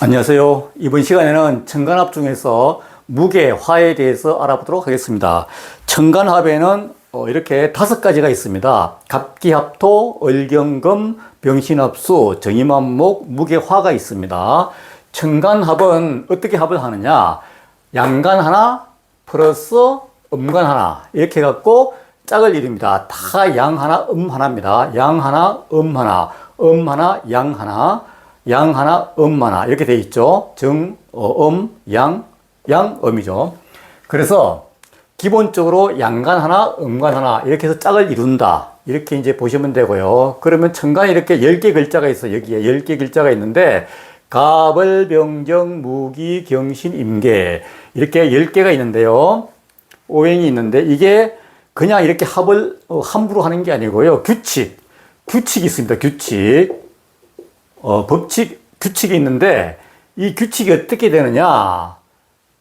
안녕하세요. 이번 시간에는 천간합 중에서 무게, 화에 대해서 알아보도록 하겠습니다. 천간합에는 이렇게 5가지가 있습니다. 갑기합토, 을경금, 병신합수, 정임합목, 무게, 화가 있습니다. 천간합은 어떻게 합을 하느냐? 양간 하나 플러스 음간 하나 이렇게 해갖고 짝을 이룹니다. 다 양 하나, 하나입니다. 양 하나, 하나, 하나, 양 하나, 양 하나, 하나 이렇게 돼 있죠. 양, 음이죠. 그래서 기본적으로 양간 하나, 음간 하나 이렇게 해서 짝을 이룬다. 이렇게 이제 보시면 되고요. 그러면 천간에 이렇게 10개 글자가 있어요. 여기에 10개 글자가 있는데 갑을, 병정, 무기, 경신, 임계 이렇게 10개가 있는데요. 오행이 있는데 이게 그냥 이렇게 합을 함부로 하는 게 아니고요. 규칙이 있습니다. 규칙이 있는데 이 규칙이 어떻게 되느냐?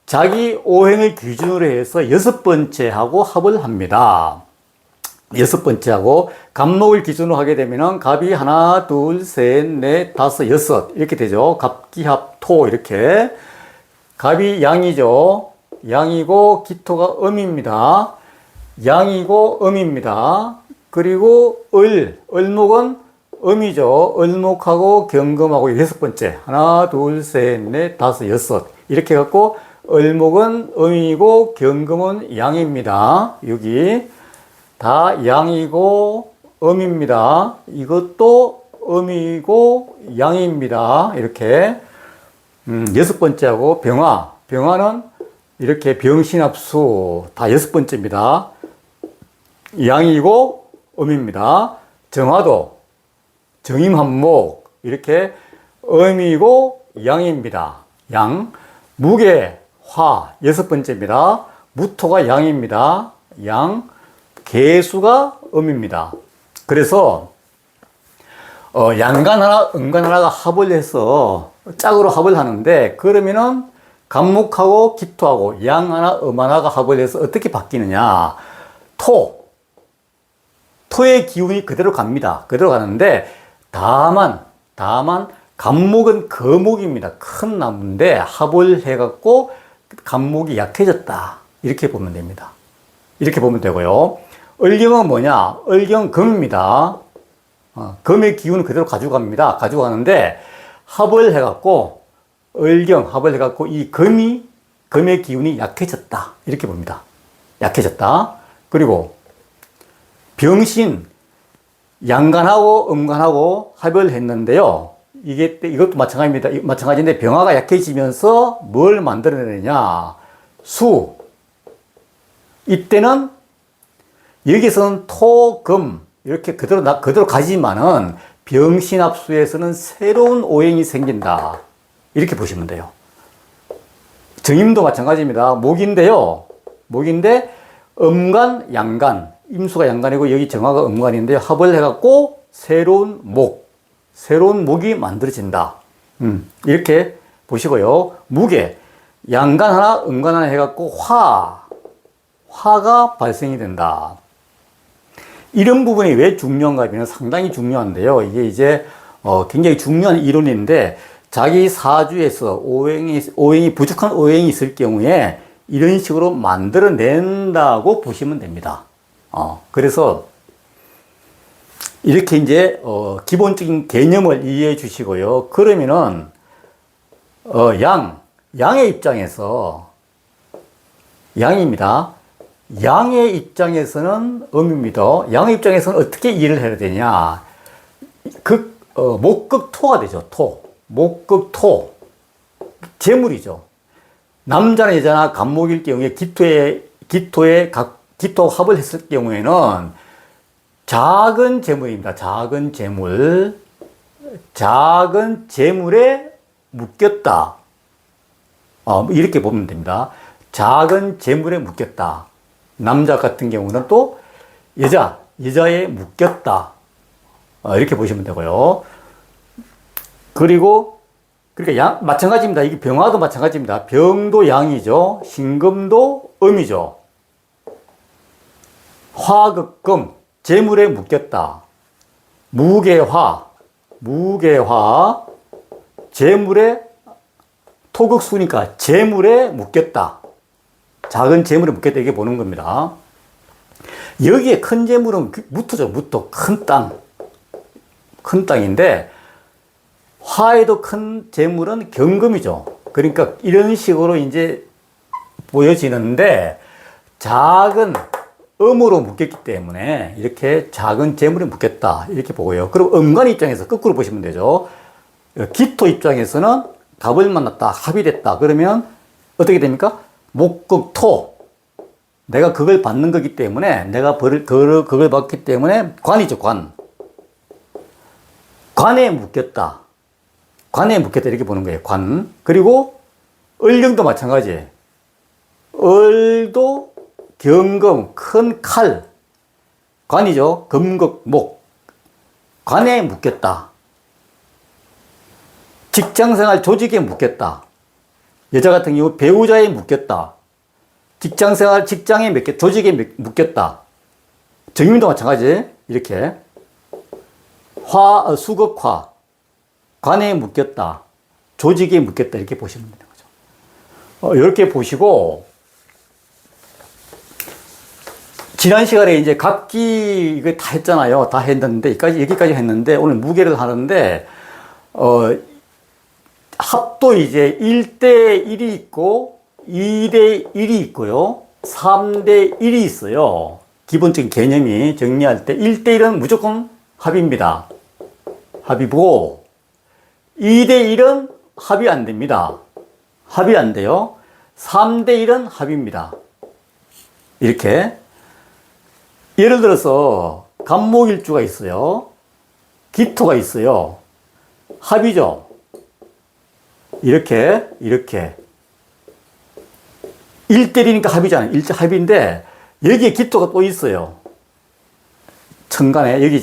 자기 오행을 기준으로 해서 6번째하고 합을 합니다. 6번째하고 갑목을 기준으로 하게 되면은 갑이 하나, 둘, 셋, 넷, 다섯, 여섯 이렇게 되죠. 갑기합토 이렇게. 갑이 양이죠. 양이고 기토가 음입니다. 양이고 음입니다. 그리고 을목은 음이죠. 을목하고 경금하고 6번째. 하나, 둘, 셋, 넷, 다섯, 여섯. 이렇게 해갖고 을목은 음이고 경금은 양입니다. 여기 다 양이고 음입니다. 이것도 음이고 양입니다. 이렇게 6번째하고 병화는 이렇게 병신합수 다 6번째입니다. 양이고 음입니다. 정화도 정임합목 이렇게 음이고 양입니다. 양. 무게, 화 6번째입니다. 무토가 양입니다. 양. 개수가 음입니다. 그래서 양간 하나, 음간 하나가 합을 해서 짝으로 합을 하는데 그러면은 갑목하고 기토하고 양 하나, 하나가 합을 해서 어떻게 바뀌느냐? 토의 기운이 그대로 갑니다. 그대로 가는데 다만 갑목은 거목입니다. 큰 나무인데 합을 해갖고 갑목이 약해졌다. 이렇게 보면 됩니다. 이렇게 보면 되고요. 을경은 뭐냐? 을경 금입니다. 금의 기운을 그대로 가져갑니다. 가져가는데 합을 해갖고 합을 해갖고 이 금의 기운이 약해졌다. 이렇게 봅니다. 약해졌다. 그리고 병신 양간하고 음간하고 합을 했는데요. 이것도 마찬가지입니다. 마찬가지인데 병화가 약해지면서 뭘 만들어내느냐? 수. 이때는 여기서는 토, 금 이렇게 그대로 가지만은 병신합수에서는 새로운 오행이 생긴다. 이렇게 보시면 돼요. 정임도 마찬가지입니다. 목인데 음간, 양간 임수가 양간이고 여기 정화가 음간인데 합을 해갖고 새로운 목이 만들어진다. 이렇게 보시고요. 무게, 양간 하나, 음간 하나 해갖고 화가 발생이 된다. 이런 부분이 왜 중요한가 하면 상당히 중요한데요. 이게 이제 굉장히 중요한 이론인데 자기 사주에서 오행이 부족한 오행이 있을 경우에 이런 식으로 만들어낸다고 보시면 됩니다. 그래서 이렇게 이제 기본적인 개념을 이해해 주시고요. 그러면은 양의 입장에서 양입니다. 양의 입장에서는 음입니다. 양의 입장에서는 어떻게 이해를 해야 되냐? 목극토가 되죠. 목극토 재물이죠. 남자나 여자나 갑목일 경우에 기토에 합을 했을 경우에는 작은 재물입니다. 작은 재물에 묶였다. 이렇게 보면 됩니다. 작은 재물에 묶였다. 남자 같은 경우는 또 여자에 묶였다. 이렇게 보시면 되고요. 그러니까 마찬가지입니다. 이게 병화도 마찬가지입니다. 병도 양이죠. 신금도 음이죠. 화극금, 재물에 묶였다. 무게화, 재물에 토극수니까 재물에 묶였다. 작은 재물에 묶였다. 이게 보는 겁니다. 여기에 큰 재물은 무토죠. 무토. 큰 땅. 큰 땅인데, 화에도 큰 재물은 경금이죠. 그러니까 이런 식으로 이제 보여지는데, 작은 음으로 묶였기 때문에 이렇게 작은 재물에 묶였다. 이렇게 보고요. 그리고 음간 입장에서 거꾸로 보시면 되죠. 기토 입장에서는 갑을 만났다. 합이 됐다. 그러면 어떻게 됩니까? 목극토. 내가 그걸 받는 거기 때문에, 내가 그걸 받기 때문에 관이죠, 관. 관에 묶였다. 관에 묶였다. 이렇게 보는 거예요, 관. 그리고 을경도 마찬가지. 을도 경금, 큰 칼. 관이죠. 금극, 목. 관에 묶였다. 직장생활 조직에 묶였다. 여자 같은 경우 배우자에 묶였다. 직장생활, 직장에 조직에 묶였다. 정임도 마찬가지. 이렇게. 수극화. 관에 묶였다. 조직에 묶였다. 이렇게 보시면 되는 거죠. 이렇게 보시고, 지난 시간에 이제 갑기 이거 다 했잖아요. 다 했는데, 여기까지 했는데, 오늘 무게를 하는데, 합도 이제 1대 1이 있고, 2대 1이 있고요. 3대 1이 있어요. 기본적인 개념이 정리할 때 1대 1은 무조건 합입니다. 합이고, 2대 1은 합이 안 됩니다. 합이 안 돼요. 3대 1은 합입니다. 이렇게. 예를 들어서, 간목일주가 있어요. 기토가 있어요. 합이죠. 이렇게. 1대1이니까 합이잖아요. 합인데, 여기에 기토가 또 있어요. 천간에, 여기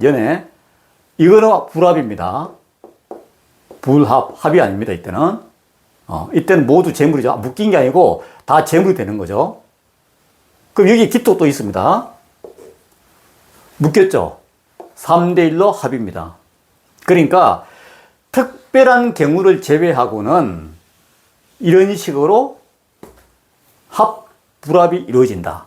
연에. 이거는 불합입니다. 합이 아닙니다, 이때는. 이때는 모두 재물이죠. 묶인 게 아니고, 다 재물이 되는 거죠. 그럼 여기 기토 또 있습니다. 묶였죠? 3대1로 합입니다. 그러니까, 특별한 경우를 제외하고는 이런 식으로 불합이 이루어진다.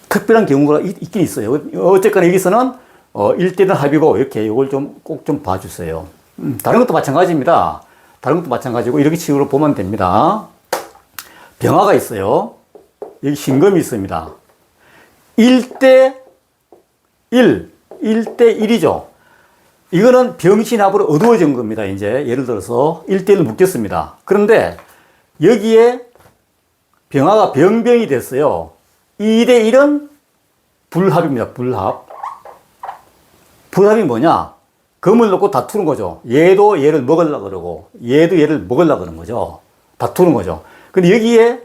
특별한 경우가 있긴 있어요. 어쨌거나 여기서는 1대1 합이고 이렇게 이걸 꼭 좀 봐주세요. 다른 것도 마찬가지입니다. 다른 것도 마찬가지고 이렇게 식으로 보면 됩니다. 병화가 있어요. 여기 신금이 있습니다. 1대1, 1대1이죠. 이거는 병신합으로 어두워진 겁니다. 이제 예를 들어서 1대1로 묶였습니다. 그런데 여기에 병화가 병병이 됐어요. 2대1은 불합입니다. 불합이 뭐냐? 금을 놓고 다투는 거죠. 얘도 얘를 먹으려고 그러고, 얘도 얘를 먹으려고 그러는 거죠. 다투는 거죠. 근데 여기에,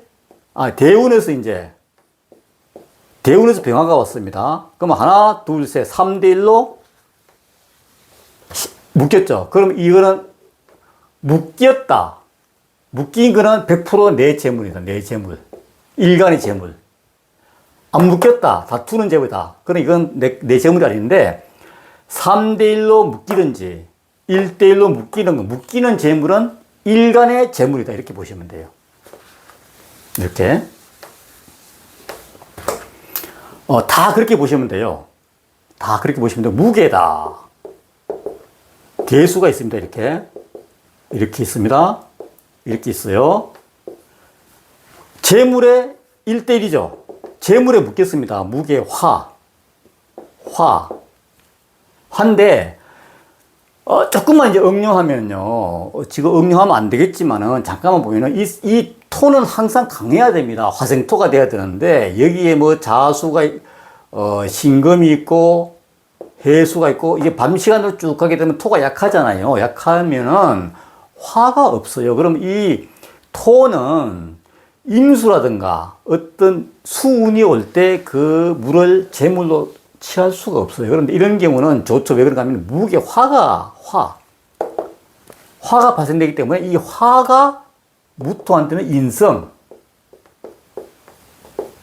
대운에서 병화가 왔습니다. 그럼 하나, 둘, 셋, 3대1로 묶였죠. 그럼 이거는 묶였다. 묶인 거는 100% 내 재물이다. 내 재물. 일간의 재물. 안 묶였다. 다투는 재물이다. 그럼 이건 내 재물이 아닌데, 3대1로 묶이든지, 1대1로 묶이는 재물은 일간의 재물이다. 이렇게 보시면 돼요. 이렇게. 다 그렇게 보시면 돼요. 다 그렇게 보시면 돼요. 무게다. 개수가 있습니다. 이렇게 있습니다. 이렇게 있어요. 재물의 1대1이죠. 재물에 묶였습니다. 무게, 화인데, 조금만 이제 응용하면요. 지금 응용하면 안 되겠지만은, 잠깐만 보면은, 이 토는 항상 강해야 됩니다. 화생토가 돼야 되는데, 여기에 뭐 자수가, 신금이 있고, 해수가 있고, 이게 밤 시간으로 쭉 가게 되면 토가 약하잖아요. 약하면은, 화가 없어요. 그럼 이 토는 임수라든가 어떤 수운이 올 때 그 물을 제물로 취할 수가 없어요. 그런데 이런 경우는 좋죠. 왜 그런가 하면 무게 화가 발생되기 때문에 이 화가 무토한테는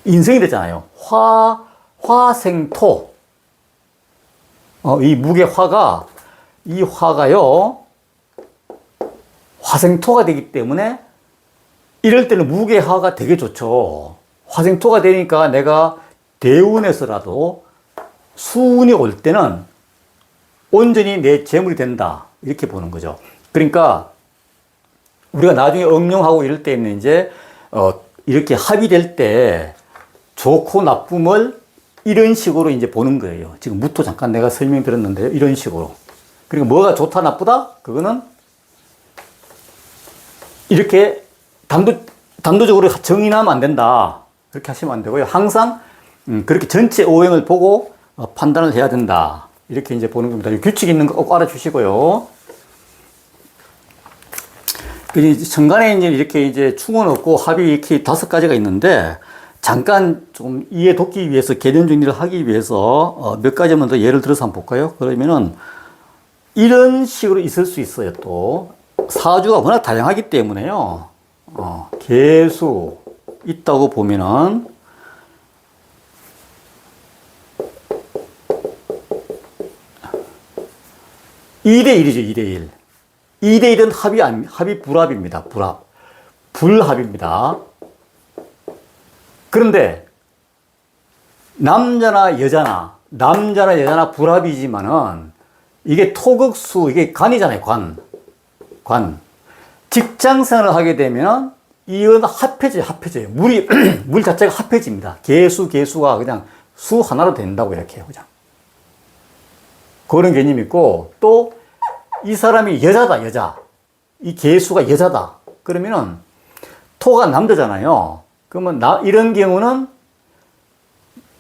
인성이 되잖아요. 화생토. 이 무게 화가요. 화생토가 되기 때문에 이럴 때는 무게화가 되게 좋죠. 화생토가 되니까 내가 대운에서라도 수운이 올 때는 온전히 내 재물이 된다. 이렇게 보는 거죠. 그러니까 우리가 나중에 응용하고 이럴 때는 이제 이렇게 합의될 때 좋고 나쁨을 이런 식으로 이제 보는 거예요. 지금 무토 잠깐 내가 설명드렸는데요. 이런 식으로. 그리고 뭐가 좋다 나쁘다? 그거는 이렇게 단도적으로 정의하면 안 된다. 그렇게 하시면 안 되고요. 항상 그렇게 전체 오행을 보고 판단을 해야 된다. 이렇게 이제 보는 겁니다. 규칙 있는 거 꼭 알아주시고요. 천간에 이제 이렇게 이제 충원 없고 합이 이렇게 5가지가 있는데 잠깐 좀 이해 돕기 위해서 개념 정리를 하기 위해서 몇 가지만 더 예를 들어서 한번 볼까요? 그러면은 이런 식으로 있을 수 있어요. 또 사주가 워낙 다양하기 때문에요. 개수 있다고 보면은 (2대 1이죠) 2대 1. 2대 1은 합이 불합입니다. 불합입니다. 그런데 남자나 여자나 불합이지만은 이게 토극수, 이게 관이잖아요. 관. 직장 생활을 하게 되면 이건 합해져요. 물 자체가 합해집니다. 개수가 그냥 수 하나로 된다고 이렇게 해요. 그냥. 그런 개념이 있고, 또 이 사람이 여자. 이 개수가 여자다. 그러면은 토가 남자잖아요. 그러면 이런 경우는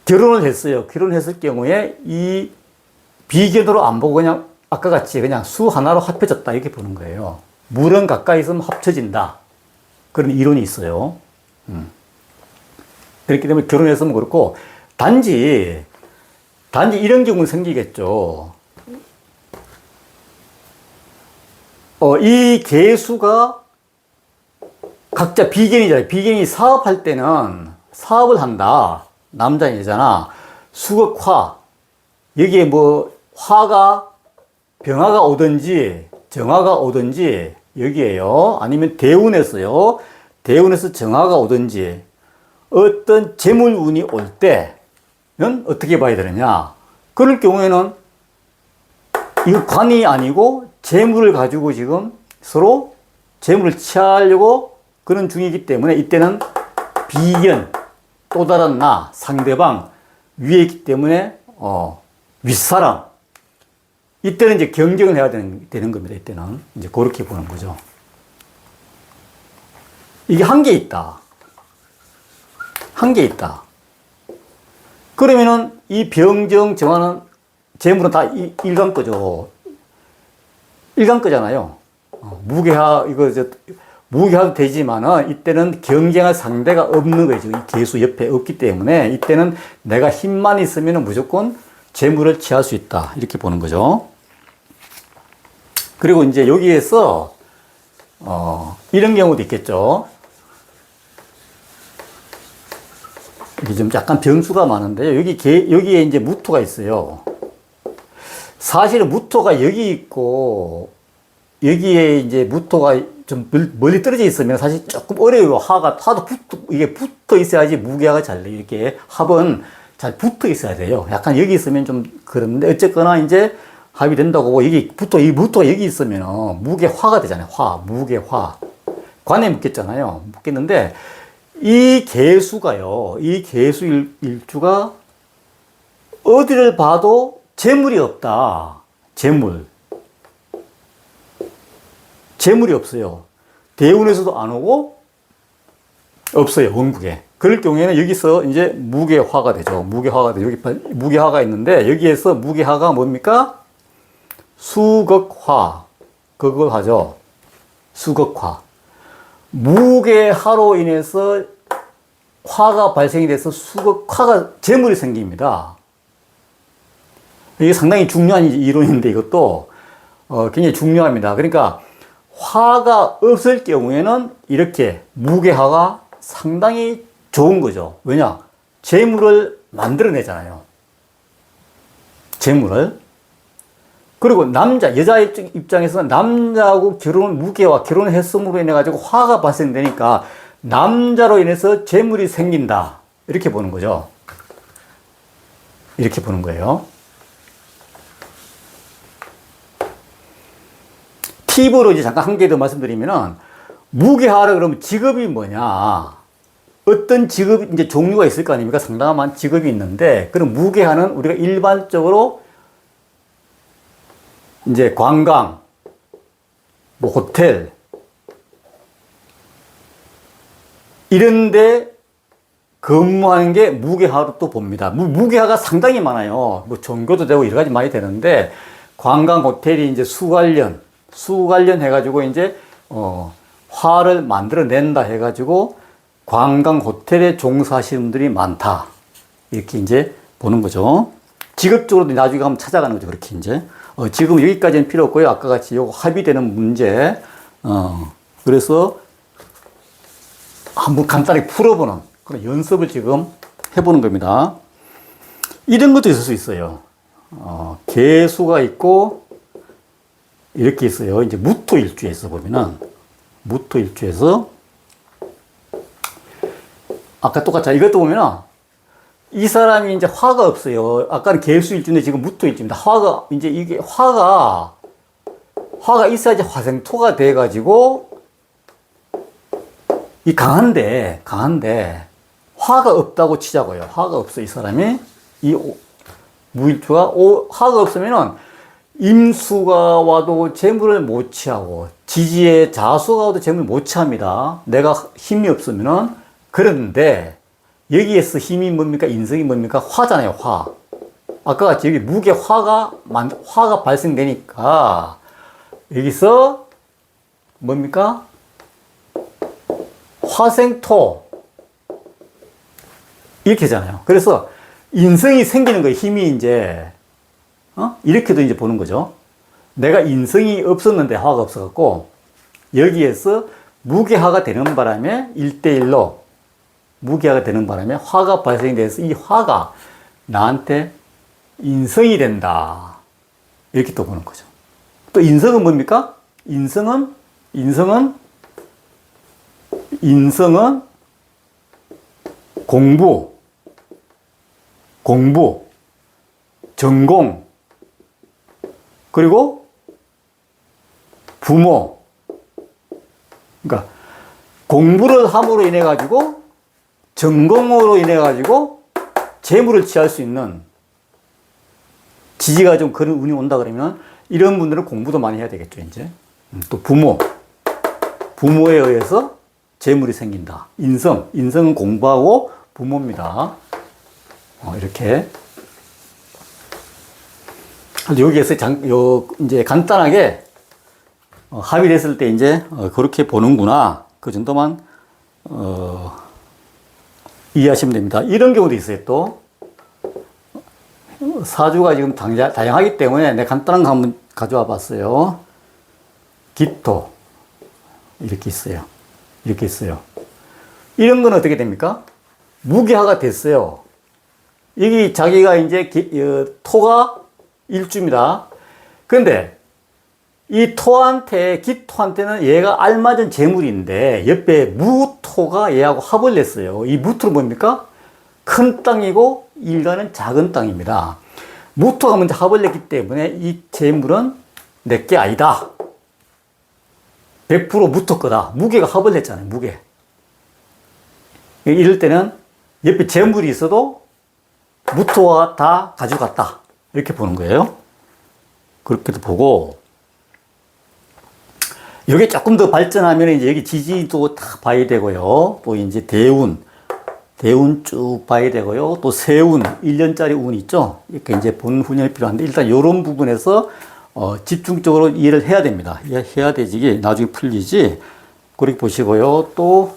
결혼을 했어요. 결혼했을 경우에 이 비견으로 안 보고 그냥 아까 같이 그냥 수 하나로 합해졌다. 이렇게 보는 거예요. 물은 가까이 있으면 합쳐진다. 그런 이론이 있어요. 그렇기 때문에 결혼했으면 그렇고, 단지 이런 경우는 생기겠죠. 이 개수가 각자 비견이잖아요. 비견이 사업할 때는 사업을 한다. 남자, 여자나 수극화. 여기에 뭐 병화가 오든지 정화가 오든지 여기에요. 아니면 대운에서요. 대운에서 정화가 오든지 어떤 재물운이 올 때는 어떻게 봐야 되느냐. 그럴 경우에는 이거 관이 아니고 재물을 가지고 지금 서로 재물을 취하려고 그런 중이기 때문에 이때는 비견, 또 다른 상대방 위에 있기 때문에 윗사람, 이때는 이제 경쟁을 해야 되는 겁니다. 이때는 이제 그렇게 보는 거죠. 이게 한계 있다. 그러면은 이 병정 정화는 재물은 다 일간 거죠. 일간 거잖아요. 무게화도 되지만은 이때는 경쟁할 상대가 없는 거죠. 이 개수 옆에 없기 때문에 이때는 내가 힘만 있으면 무조건 재물을 취할 수 있다. 이렇게 보는 거죠. 그리고 이제 여기에서 이런 경우도 있겠죠. 이게 좀 약간 변수가 많은데요. 여기에 이제 무토가 있어요. 사실은 무토가 여기 있고, 여기에 이제 무토가 좀 멀리 떨어져 있으면 사실 조금 어려워요. 이게 붙어 있어야지 무게가 잘 돼요. 이렇게 합은 잘 붙어 있어야 돼요. 약간 여기 있으면 좀 그런데, 어쨌거나 이제 합이 된다고, 이 무토가 여기 있으면 무게화가 되잖아요. 무게화. 관에 묶였잖아요. 묶였는데, 이 개수가요, 이 개수 일주가 어디를 봐도 재물이 없다. 재물이 없어요. 대운에서도 안 오고 없어요. 원국에. 그럴 경우에는 여기서 이제 무게화가 되죠. 여기 무게화가 있는데 여기에서 무게화가 뭡니까? 수극화. 그걸 하죠. 수극화. 무게화로 인해서 화가 발생이 돼서 수극화가 재물이 생깁니다. 이게 상당히 중요한 이론인데 이것도 굉장히 중요합니다. 그러니까 화가 없을 경우에는 이렇게 무게화가 상당히 좋은 거죠. 왜냐? 재물을 만들어내잖아요. 그리고 여자 입장에서는 남자하고 무게와 결혼을 했음으로 인해 가지고 화가 발생되니까 남자로 인해서 재물이 생긴다. 이렇게 보는 거죠. 이렇게 보는 거예요. 팁으로 이제 잠깐 한 개 더 말씀드리면은, 무게하라 그러면 직업이 뭐냐. 어떤 직업, 이제 종류가 있을 거 아닙니까? 상당한 직업이 있는데, 그럼 무게하는 우리가 일반적으로 이제 관광, 뭐 호텔, 이런데 근무하는 게 무게하로 또 봅니다. 무게하가 상당히 많아요. 뭐 종교도 되고 여러 가지 많이 되는데, 관광 호텔이 이제 수 관련 해가지고 이제, 화를 만들어낸다 해가지고 관광 호텔에 종사하시는 분들이 많다. 이렇게 이제 보는 거죠. 직업적으로도 나중에 한번 찾아가는 거죠. 그렇게 이제. 지금 여기까지는 필요 없고요. 아까 같이 요거 합의되는 문제. 그래서 한번 간단히 풀어보는 그런 연습을 지금 해보는 겁니다. 이런 것도 있을 수 있어요. 개수가 있고, 이렇게 있어요. 이제 무토일주에서 보면은, 무토일주에서, 아까 똑같죠. 이것도 보면은, 이 사람이 이제 화가 없어요. 아까는 개수일주인데 지금 무토일주입니다. 화가 있어야지 화생토가 돼가지고, 강한데, 화가 없다고 치자고요. 화가 없어, 이 사람이. 이 무일주가, 화가 없으면은, 임수가 와도 재물을 못 취하고, 지지에 자수가 와도 재물을 못 취합니다. 내가 힘이 없으면은. 그런데, 여기에서 힘이 뭡니까? 인성이 뭡니까? 화잖아요, 화. 아까 같이 여기 무게 화가 발생되니까, 여기서, 뭡니까? 화생토. 이렇게 하잖아요. 그래서, 인성이 생기는 거예요, 힘이 이제. 이렇게도 이제 보는 거죠. 내가 인성이 없었는데 화가 없어갖고, 여기에서 무게화가 되는 바람에 1대1로 무게화가 되는 바람에 화가 발생돼서 이 화가 나한테 인성이 된다. 이렇게 또 보는 거죠. 또 인성은 뭡니까? 인성은 공부, 전공, 그리고 부모. 그러니까 공부를 함으로 인해 가지고, 전공으로 인해 가지고 재물을 취할 수 있는, 지지가 좀 그런 운이 온다 그러면 이런 분들은 공부도 많이 해야 되겠죠, 이제. 또 부모에 의해서 재물이 생긴다. 인성은 공부하고 부모입니다. 이렇게. 여기에서 이제 간단하게 합의됐을 때 이제 그렇게 보는구나. 그 정도만 이해하시면 됩니다. 이런 경우도 있어요, 또. 사주가 지금 다양하기 때문에 내가 간단한 거 한번 가져와 봤어요. 기토. 이렇게 있어요. 이런 건 어떻게 됩니까? 무게화가 됐어요. 여기 자기가 이제 토가 일주입니다. 그런데 이 기토한테는 얘가 알맞은 재물인데 옆에 무토가 얘하고 합을 냈어요. 이 무토는 뭡니까? 큰 땅이고 일가는 작은 땅입니다. 무토가 먼저 합을 냈기 때문에 이 재물은 내게 아니다. 100% 무토 거다. 무게가 합을 냈잖아요. 무게. 이럴 때는 옆에 재물이 있어도 무토가 다 가져갔다. 이렇게 보는 거예요. 그렇게도 보고, 여기 조금 더 발전하면 이제 여기 지지도 다 봐야 되고요. 또 이제 대운 쭉 봐야 되고요. 또 세운, 1년짜리 운 있죠? 이렇게 이제 본 훈련이 필요한데, 일단 이런 부분에서 집중적으로 이해를 해야 됩니다. 해야 되지, 나중에 풀리지. 그렇게 보시고요. 또,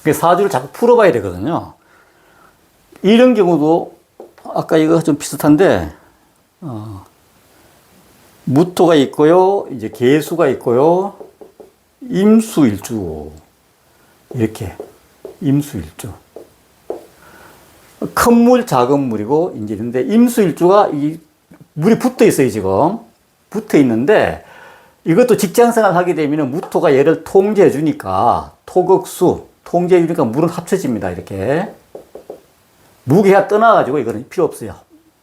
사주를 자꾸 풀어봐야 되거든요. 이런 경우도 아까 이거 좀 비슷한데, 무토가 있고요, 이제 개수가 있고요, 임수일주. 이렇게, 임수일주. 큰 물, 작은 물이고, 이제 근데 임수일주가 이 물이 붙어 있어요, 지금. 붙어 있는데, 이것도 직장생활 하게 되면 무토가 얘를 통제해 주니까, 토극수, 통제해 주니까 물은 합쳐집니다, 이렇게. 무게가 떠나가지고 이거는 필요 없어요.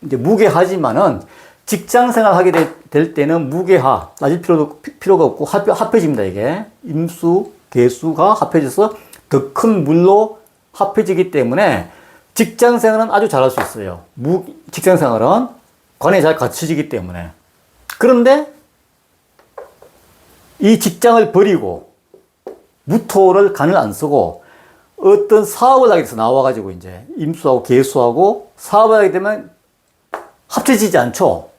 이제 무게하지만은 직장생활 하게 될 때는 무게하, 따질 필요가 없고 합해집니다, 이게. 임수, 개수가 합해져서 더 큰 물로 합해지기 때문에 직장생활은 아주 잘할 수 있어요. 직장생활은 관에 잘 갖춰지기 때문에. 그런데 이 직장을 버리고 무토를 간을 안 쓰고 어떤 사업을 하게 돼서 나와가지고 이제 임수하고 개수하고 사업을 하게 되면 합쳐지지 않죠.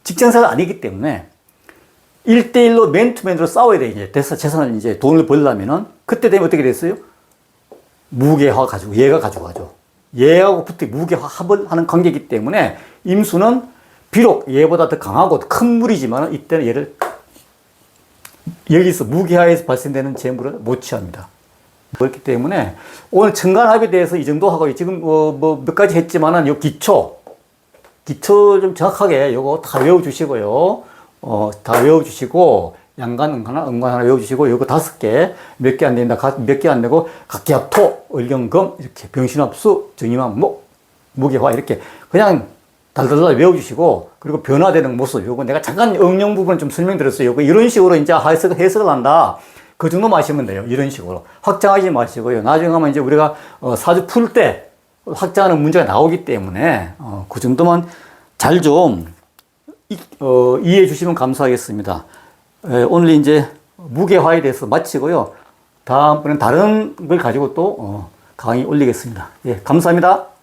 직장생활 아니기 때문에 1대1로 맨투맨으로 싸워야 돼. 이제 재산을 이제 돈을 벌려면은 그때 되면 어떻게 됐어요? 무게화 가지고 얘가 가지고 가죠. 얘하고 붙어 무게화 합을 하는 관계이기 때문에 임수는 비록 얘보다 더 강하고 큰 물이지만 이때는 얘를 여기서 무게하에서 발생되는 재물을 못 취합니다. 그렇기 때문에 오늘 천간합에 대해서 이 정도 하고 지금 몇 가지 했지만은 요 기초 좀 정확하게 요거 다 외워주시고요. 다 외워주시고 양간, 응간 하나 외워주시고 요거 5개 몇 개 안 된다. 몇 개 안 되고 각기합토, 을경금 이렇게 병신합수, 정임합목, 무게화 이렇게 그냥 달달달 외워주시고 그리고 변화되는 모습 요거 내가 잠깐 응용 부분 좀 설명드렸어요. 요거 이런 식으로 이제 해석을 한다. 그 정도만 하시면 돼요. 이런 식으로 확장하지 마시고요. 나중에 가면 이제 우리가 사주 풀 때 확장하는 문제가 나오기 때문에 그 정도만 잘 좀 이해해 주시면 감사하겠습니다. 오늘 이제 무게화에 대해서 마치고요. 다음번엔 다른 걸 가지고 또 강의 올리겠습니다. 예, 감사합니다.